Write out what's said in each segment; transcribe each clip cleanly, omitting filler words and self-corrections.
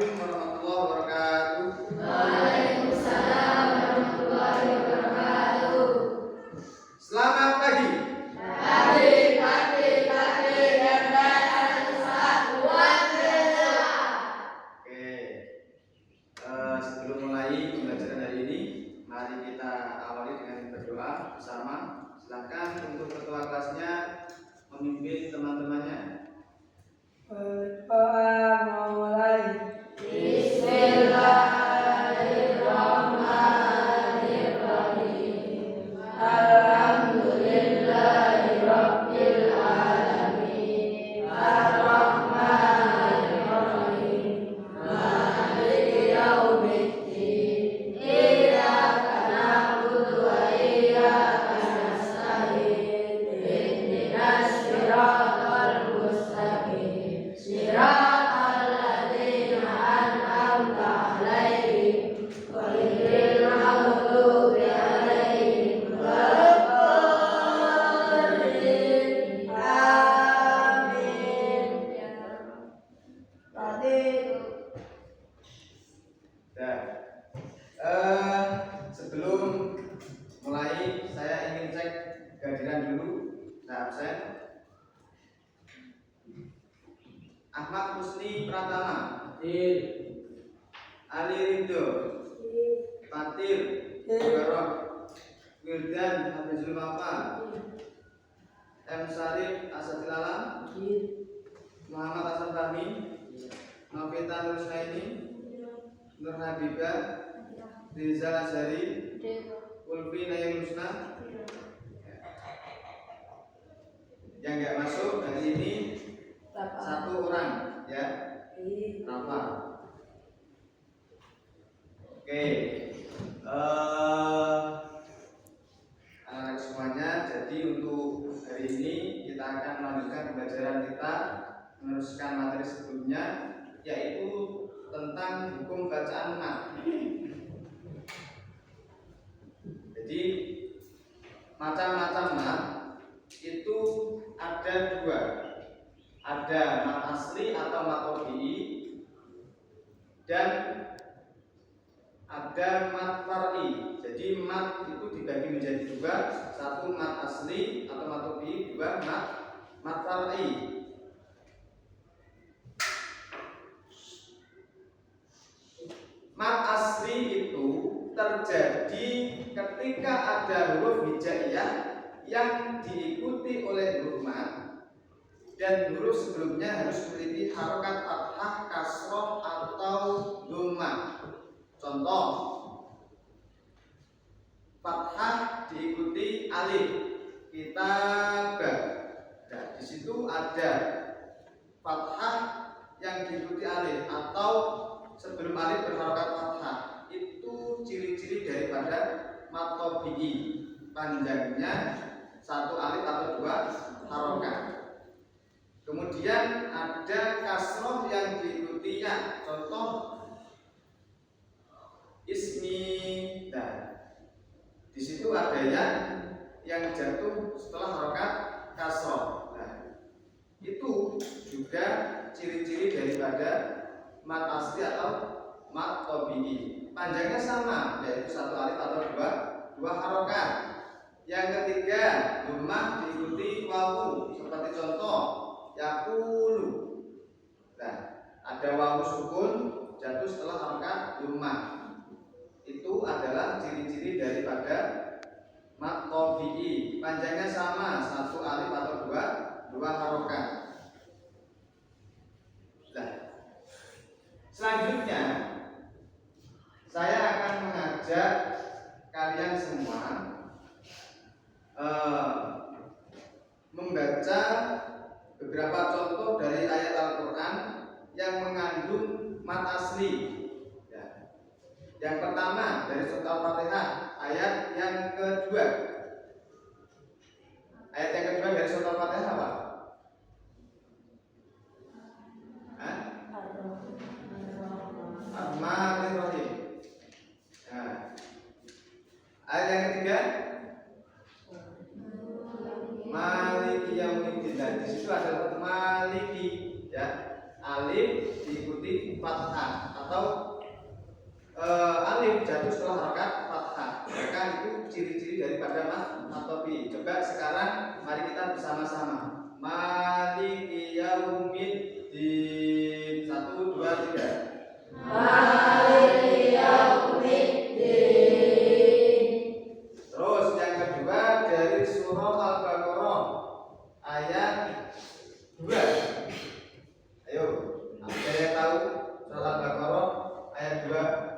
Assalamualaikum warahmatullahi wabarakatuh. Waalaikumsalam warahmatullahi wabarakatuh. Selamat pagi. Pagi, dan saat buat kerja. Oke. Sebelum mulai pembelajaran hari ini, mari kita awali dengan berdoa bersama. Silakan untuk ketua kelasnya memimpin teman-temannya. Berdoa mulai. Bismillahirrahmanirrahim. Alhamdulillahirabbil alamin. Arrahmanirrahim. Maliki yaumiddin. Iyyaka na'budu wa iyyaka nasta'in. Ihdinas siratal mustaqim. Siratal ladzina an'amta 'alaihim ghairil maghdubi 'alaihim waladdallin. Amin. Sebelum mulai, saya ingin cek kehadiran dulu. Saya absen. Ahmad Husni Pratama, Ali Ridho, Fatir, Barok, Wirdan Habibul Wafa, M. Sarif Asadil Alam, Muhammad Hasan Fahmi, Novita Nurusnaini, Nur Habibah, Rizal Azhari, Ulfi Nayim Husna. Yang nggak masuk hari ini satu orang, ya, Rafa. Oke, anak-anak semuanya. Jadi untuk hari ini kita akan melanjutkan pembelajaran kita, meneruskan materi sebelumnya, yaitu tentang hukum bacaan mat. Jadi macam-macam mat itu ada dua. Ada mat asli atau mat tabi'i, dan ada mat far'i. Jadi mat itu dibagi menjadi dua, satu mat asli atau mat tabi'i, dua mat far'i. Mat asli itu terjadi ketika ada huruf hijaiyah yang diikuti oleh huruf mat, dan huruf sebelumnya harus memiliki harokat fathah, kasroh atau dhammah. Contoh, fathah diikuti alif, kitabah. Nah, di situ ada fathah yang diikuti alif, atau sebelum alif berharokat fathah. Itu ciri-ciri daripada mat tabi'i, panjangnya satu alif atau dua harokat. Kemudian ada kasroh yang diikutinya. Contoh, ismi. Nah, di situ ada yang jatuh setelah harokat kasroh. Nah, itu juga ciri-ciri daripada mat asli atau mat tabi'i. Panjangnya sama, yaitu satu alif atau dua harokat. Yang ketiga, dhammah diikuti wawu. Seperti contoh, yaqulu. Nah, ada wawu sukun jatuh setelah harokat dhammah. Itu adalah ciri-ciri daripada mat tabi'i. Panjangnya sama, satu alif atau dua harokat. Nah, selanjutnya saya akan mengajak kalian semua membaca beberapa contoh dari ayat Al-Quran yang mengandung mat asli. Ya. Yang pertama dari surat Al-Fatihah, ayat yang kedua. Ayat yang kedua dari surat Al-Fatihah apa? Ar-Rahmanir-Rahim. Nah, ayat yang ketiga, Maliki Yaumiddin. Dan di situ ada Maliki, ya. Alif diikuti fathah atau alif jatuh setelah harokat fathah. Maka itu ciri-ciri daripada mat topi. Coba sekarang mari kita bersama-sama. Maliki yaumiddin. 1, 2, 3. Maliki yaumiddin. Terus yang kedua dari surah Al-Baqarah ayat 2. Ayo, ada yang tahu surah Al-Baqarah ayat 2?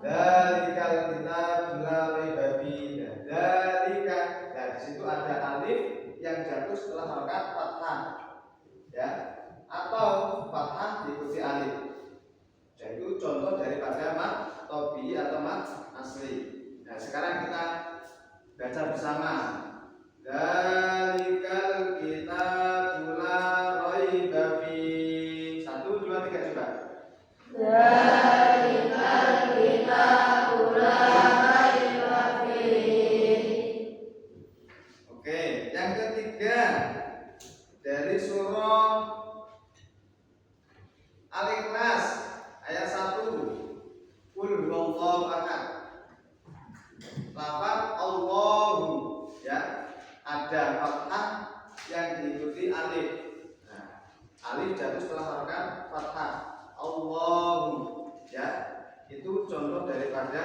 Dzalikal kitabul la raiba fihi. Dzalika. Nah, di situ ada alif yang jatuh setelah harokat fathah. Ya. Atau fathah diikuti alif. Dan itu contoh daripada mat tobi atau mat asli. Nah, sekarang kita baca bersama. Dzalikal kitabul la raiba fihi. 1, 2, 3 coba. Dzalikal kitabul la raiba fihi. Oke, yang ketiga dari surah Al-Ikhlas ayat 1. Qul huwallahu ahad. Lafaz Allahu, ya, ada fathah yang diikuti alif. Nah, alif jatuh setelah harokat fathah. Allahu, ya, itu contoh daripada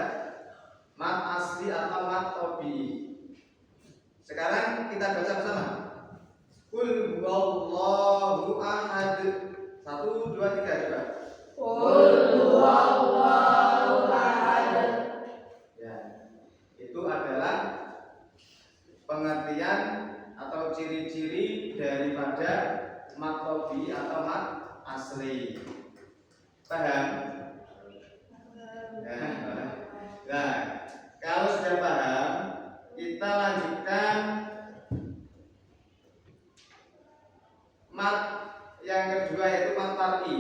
mat asli atau mat tobi. Sekarang kita baca bersama. Qul huwallahu ahad. 1, 2, 3 coba. Qul huwallahu ahad. Ya, itu adalah pengertian atau ciri-ciri daripada mat tobi atau mat asli. Paham? Ya. Nah, kalau sudah paham, kita lanjutkan mat yang kedua yaitu mat far'i.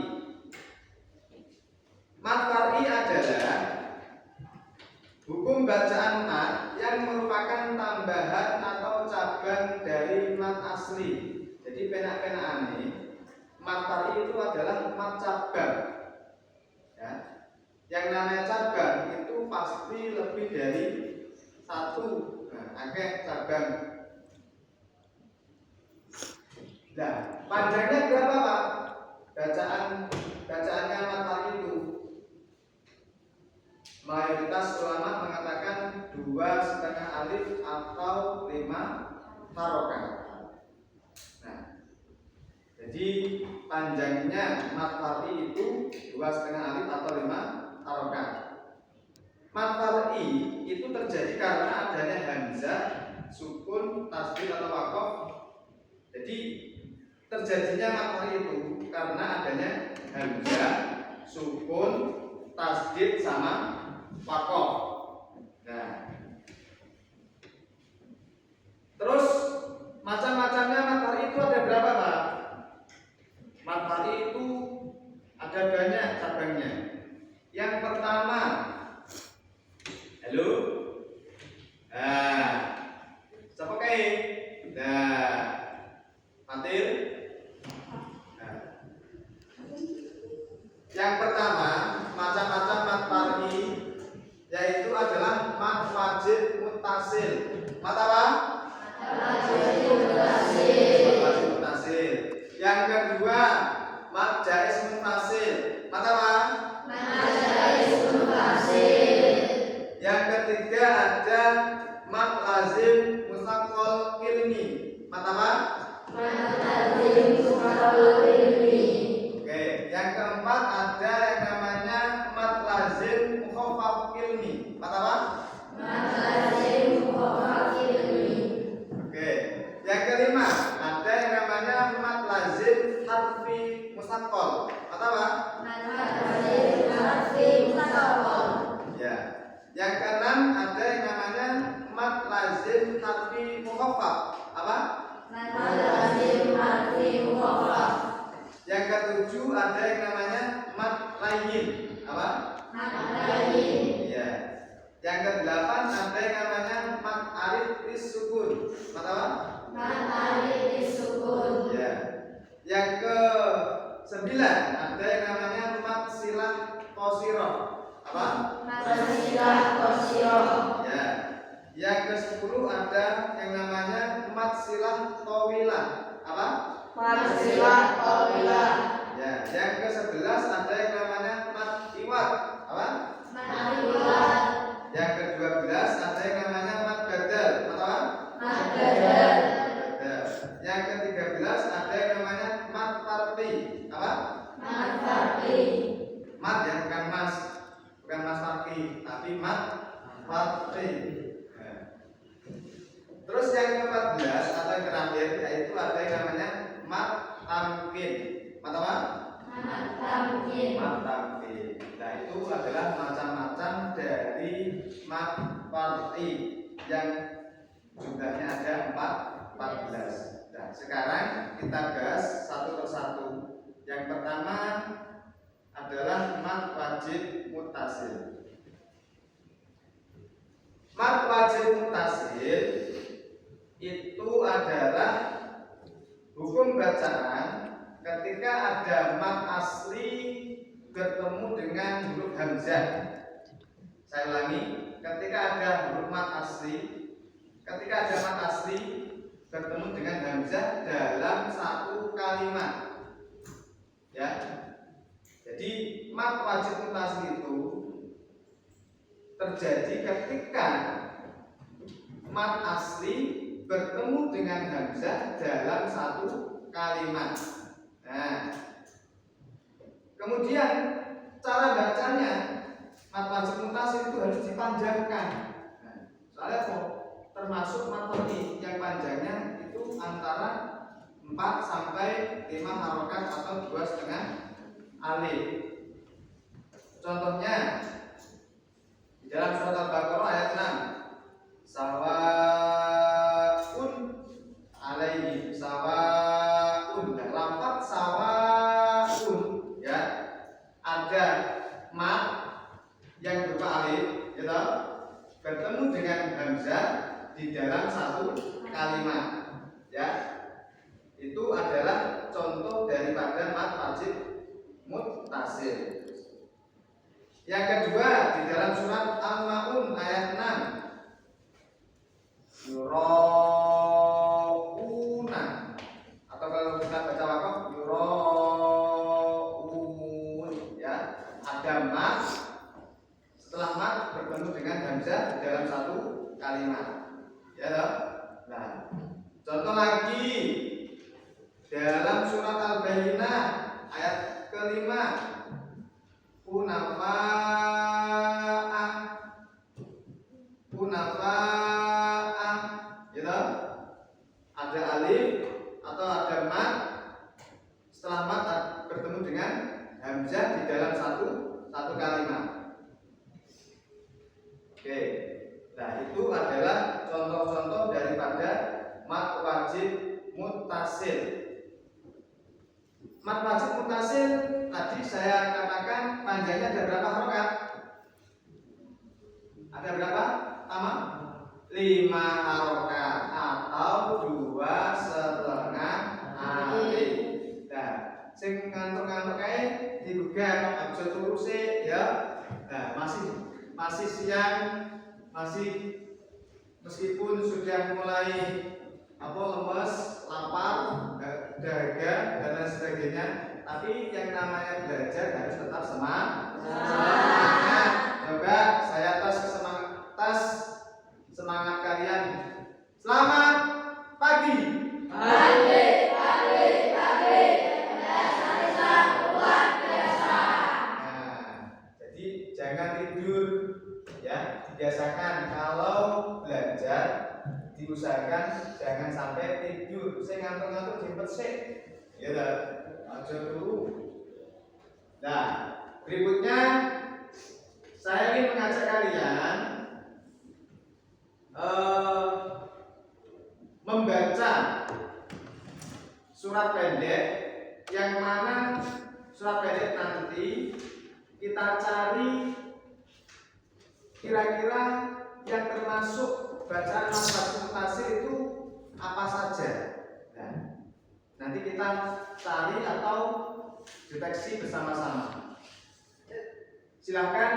Mat far'i adalah hukum bacaan mat yang merupakan tambahan atau cabang dari mat asli. Jadi penak-penakan ini mat far'i itu adalah mat cabang. Ya. Yang namanya cabang itu pasti lebih dari satu. Nah, akeh cabang. Nah, panjangnya berapa, Pak? Bacaannya mat far'i itu. Mayoritas ulama mengatakan 2,5 alif atau 5 harokat. Nah, jadi panjangnya mat far'i itu 2,5 alif atau 5 harokat. Mat far'i itu terjadi karena adanya hamzah, sukun, tasdid atau waqaf. Jadi terjadinya mat far'i itu karena adanya hamzah, sukun, tasdid sama waqaf. Nah, terus macam-macamnya mat far'i itu ada berapa, Pak? Mat far'i itu ada banyak cabangnya. Yang pertama, halo, siapa kayak? Nah, matil. Nah, yang pertama macam-macam mat far'i yaitu adalah mat wajib muttasil. Mat apa? Wajib muttasil. Mat wajib muttasil. Yang kedua mat jaiz muttasil. Mat apa? Mat jaiz muttasil. Yang ketiga ada mat lazim mustaqqal ilmi. Mat apa? Mat lazim mustaqqal ilmi. Oke, yang keempat ada yang namanya mat lazim mukhaffaf ilmi. Mat apa? Mat lazim mukhaffaf ilmi. Oke, yang kelima ada yang namanya mat lazim harfi mustaqqal. Mat apa? Mat lazim harfi mustaqqal. Ya. Yang keenam ada yang namanya mat lazim harfi mukhaffaf. Apa? Mat lazim harfi mukhaffaf. Yang ketujuh ada yang namanya mat layyin. Apa? Mat layyin. Iya. Yang kedelapan ada yang namanya mat alif sukun. Mat apa? Mat alif sukun. Iya. Yang ke-9 ada yang namanya mat ada yang namanya mat silah tawilah. Apa? Mat silah tawilah. Ya, yang ke-11 ada yang namanya mat iwat. Apa? Matiwat. Yang ke-12 ada yang namanya mat badal. Apa? Madadal. Badal. Yang ke-13 ada yang namanya mat farqi. Apa? Madfarqi. Mat yang bukan mas farqi, tapi mat farqi. Terus yang ke-14 atau yang terakhir yaitu ada yang namanya mat tamkin. Mat apa? Madtamkin. Mat tamkin. Nah, itu adalah macam-macam dari mat farqi yang jumlahnya ada 14. Nah, sekarang kita bahas satu persatu. Yang pertama adalah mat wajib muttasil. Mat wajib muttasil itu adalah hukum bacaan ketika ada mat asli bertemu dengan huruf hamzah. Saya ulangi, ketika ada huruf mat asli, ketika ada mat asli bertemu dengan hamzah dalam satu kalimat. Ya. Jadi mat wajib muttasil itu terjadi ketika mat asli bertemu dengan hamzah dalam satu kalimat. Nah, kemudian cara bacanya mat wajib muttasil itu harus dipanjangkan. Nah, soalnya kok termasuk mat ini yang panjangnya itu antara 4 sampai 5 harokat atau 2,5 alif. Contohnya di dalam surat Al-Baqarah ayat 6, sawaun alaihi, sawaun. Nah, lafaz sawaun ya, ada mat yang berupa alif gitu, bertemu dengan hamzah di dalam satu kalimat ya. Itu adalah contoh daripada mat wajib muttasil. Yang kedua di dalam surat Al-Maun ayat 6, yurauna, atau kalau kita baca wakaf yuraun ya, ada mat, setelah mat bertemu dengan hamzah di dalam satu kalimat ya toh. Nah, contoh lagi dalam surat Al-Bayyinah ayat ke-5, kunafa'ah gitu. Ada alif atau ada mat, setelah mat bertemu dengan hamzah di dalam satu kalimat. Oke. Nah, itu adalah contoh-contoh daripada mat wajib muttasil. Mat wajib muttasil tadi saya katakan panjangnya ada berapa harokat? Ada berapa? Sama? 5 harokat atau 2,5 alif. Nah, sing ngantuk-ngantuk kae digugat aja turu sik ya. Nah, masih siang, masih meskipun sudah mulai lemes, lapar, dahaga dan lain sebagainya, tapi yang namanya belajar harus tetap semangat. Coba saya tes semangat kalian. Selamat pagi. Pagi. Dasar luar biasa. Nah, jadi jangan tidur ya, dibiasakan kalau belajar diusahakan jangan sampai tidur. Saya ngantuk-ngantuk jempet sih ya dah, aja dulu. Nah, berikutnya saya ingin mengajak kalian membaca surat pendek, yang mana surat pendek nanti kita cari kira-kira yang termasuk bacaan mat wajib muttasil itu apa saja. Nah, nanti kita cari atau deteksi bersama-sama. Silahkan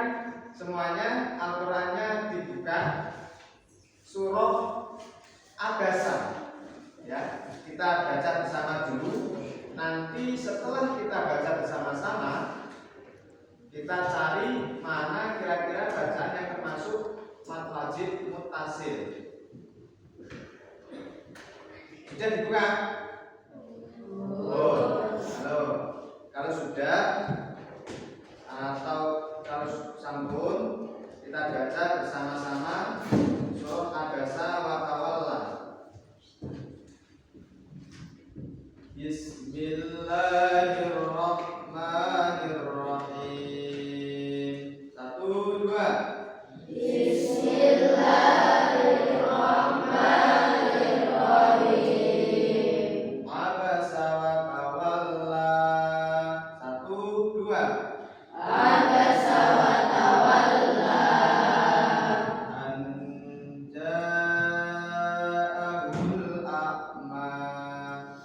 semuanya Al-Qur'annya dibuka, surah abasa. Ya, kita baca bersama dulu. Nanti setelah kita baca bersama-sama, kita cari mana kira-kira bacaan yang termasuk mad wajib muttasil. Sudah dibuka? Oh, halo. Kalau sudah atau kalau sambung, kita baca bersama-sama surah Abasa wa Tawalla. Bismillahirrahmanirrahim. 1, 2. Bismillahirrahmanirrahim. Abasa wa Tawalla. 1, 2. Abasa wa tawalla. An ja'ahul a'ma.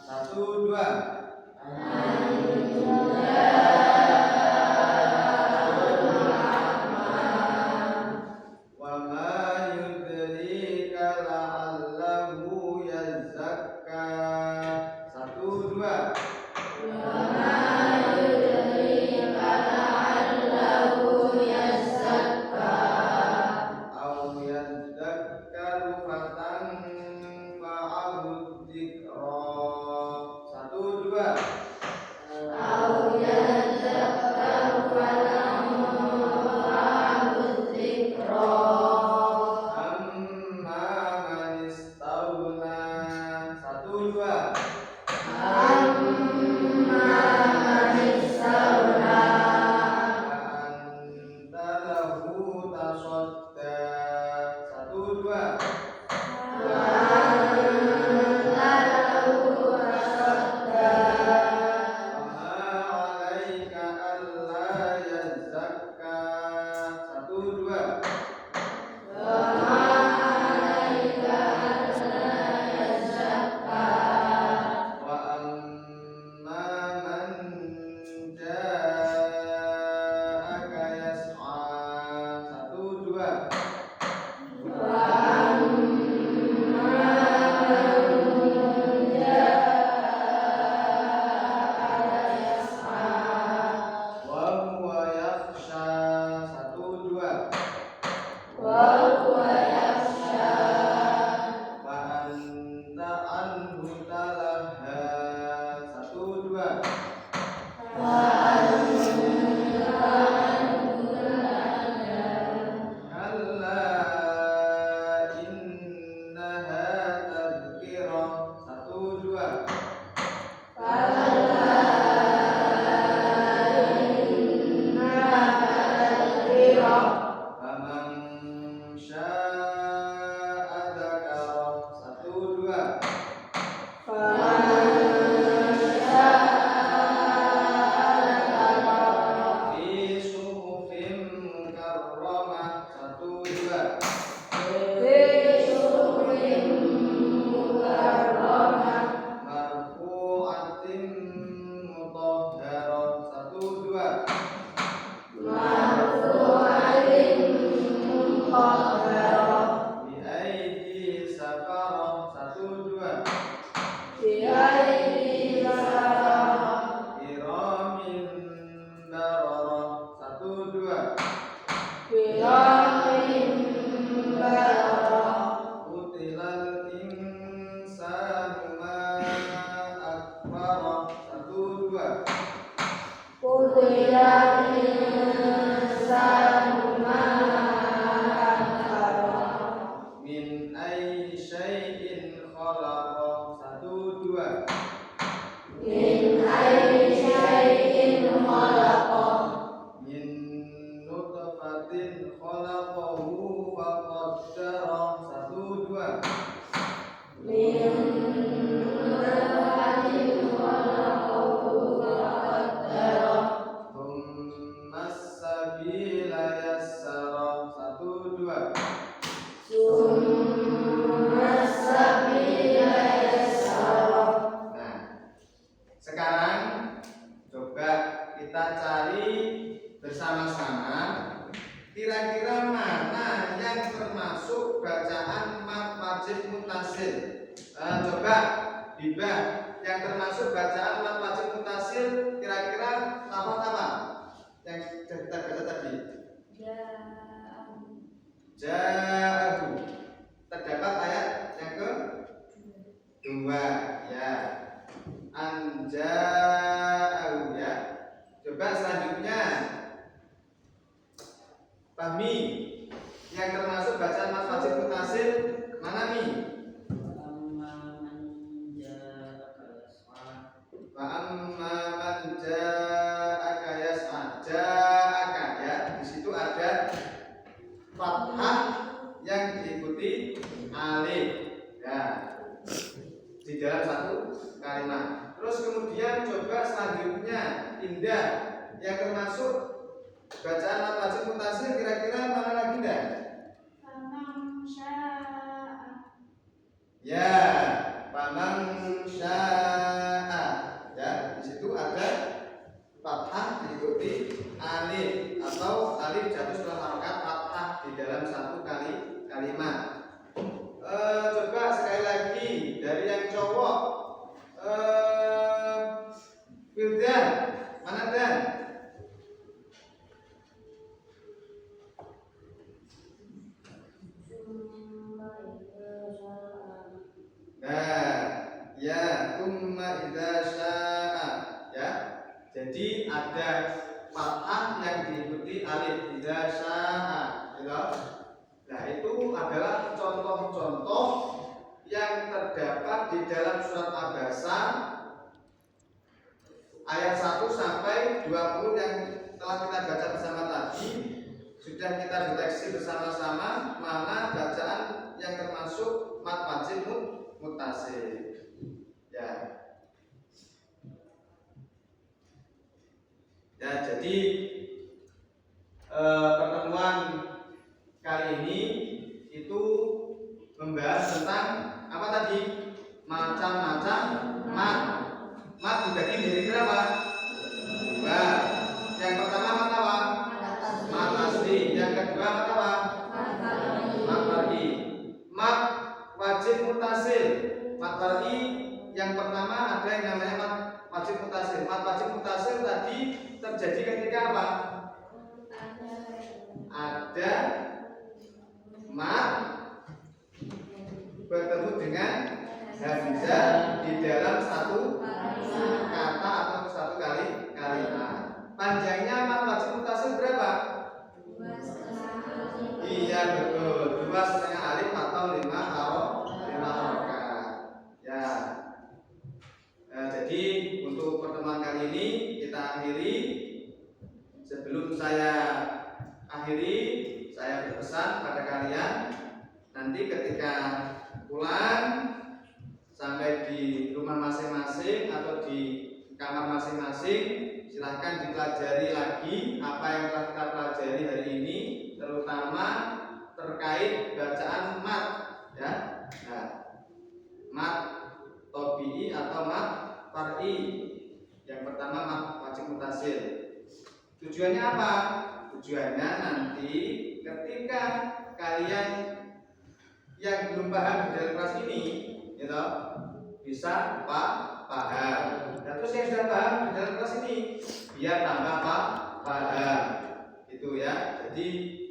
1, 2. Wa ma yudrika la'allahu yazakka. 1, 2. Au yadzakkaru fatanfa'ahu dzikra. 1, 2. Amma man istaghna. 1, 2. Wa anta lahu tasadda. 1, 2. Wa ma 'alaika alla yazakka. 1, 2. Wa amma man ja'aka yas'a. 1, 2. Wa huwa yakhsha. 1, 2. Wa anta anhu talaha. 1, 2. Kalla innaha tadhkirah. 1, 2. Faman syaa'a dzakarah. 1, 2. Fi suhufin mukarramah. 1, 2. Marfu'atin mutahharah. 1, 2. Bi aidi safarah. 1, 2. Kiramin bararah. 1, 2. Qutilal insanu ma akfarah. 1, 2. Min ayyi syai'in khalaqah. 1, 2. Min nutfatin khalaqahu faqaddarah. 1, 2. Thumma hibah yang termasuk bacaan mat wajib mutasil kira-kira lafaz apa yang kita baca tadi? Ja'ahu. Terdapat ayat yang kedua ya. Anja'ahu ya. Coba selanjutnya Fahmi yang termasuk bacaan mat wajib mutasil mana nih? Wa amma man ja'aka yas'a. Ja'aka ya. Di situ ada fathah yang diikuti alif ya. Di dalam satu kalimat. Terus kemudian coba selanjutnya Indah yang termasuk bacaan mat wajib mutasil kira-kira mana lagi dah? Ya, faman syaa. Ya, di situ ada fathah diikuti alif atau alif jatuh setelah harokat fathah di dalam satu kalimat. Coba sekali lagi dari yang cowok. Wildan, mana Dan? Nah, ya, tsumma idza syaa. Ya. Jadi ada fathah yang diikuti alif idza syaa, gitu. Nah, itu adalah contoh-contoh yang terdapat di dalam surat Abasa ayat 1 sampai 20 yang telah kita baca bersama tadi. Sudah kita deteksi bersama-sama mana bacaan yang termasuk mat wajib mutasil. Ya. Ya, jadi pertemuan kali ini itu membahas tentang apa tadi? Macam-macam mat. Mat dibagi dari berapa? Dua. Yang pertama mat apa? Mat asli. Yang kedua mat apa? Mat far'i. Mat wajib mutasil. Mat far'i yang pertama ada yang namanya mat wajib mutasil. Mat wajib mutasil tadi terjadi ketika apa? Ada mat bertemu dengan hamzah di dalam satu kata atau satu kalimat. Panjangnya mat wajib mutasil berapa? 2,5. Iya betul, 2,5 alif atau 5 harokat. Ya. Jadi untuk pertemuan kali ini kita akhiri. Sebelum saya akhiri, saya berpesan pada kalian nanti ketika pulang sampai di rumah masing-masing atau di kamar masing-masing, silahkan dipelajari lagi apa yang telah kita pelajari hari ini, terutama terkait bacaan mat ya. Nah, mat tobi'i atau mat far'i. Yang pertama mat wajib mutasil. Tujuannya apa? Tujuannya nanti ketika kalian yang belum paham di dalam kelas ini, gitu, bisa paham. Dan terus yang sudah paham di dalam kelas ini, biar tambah paham. Itu ya. Jadi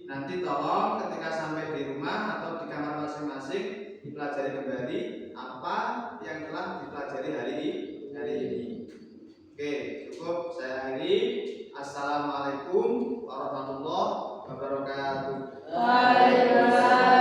nanti tolong ketika sampai di rumah atau di kamar masing-masing dipelajari kembali apa yang telah dipelajari hari ini. Oke, cukup saya akhiri. Assalamualaikum warahmatullahi wabarakatuh. Waalaikumsalam.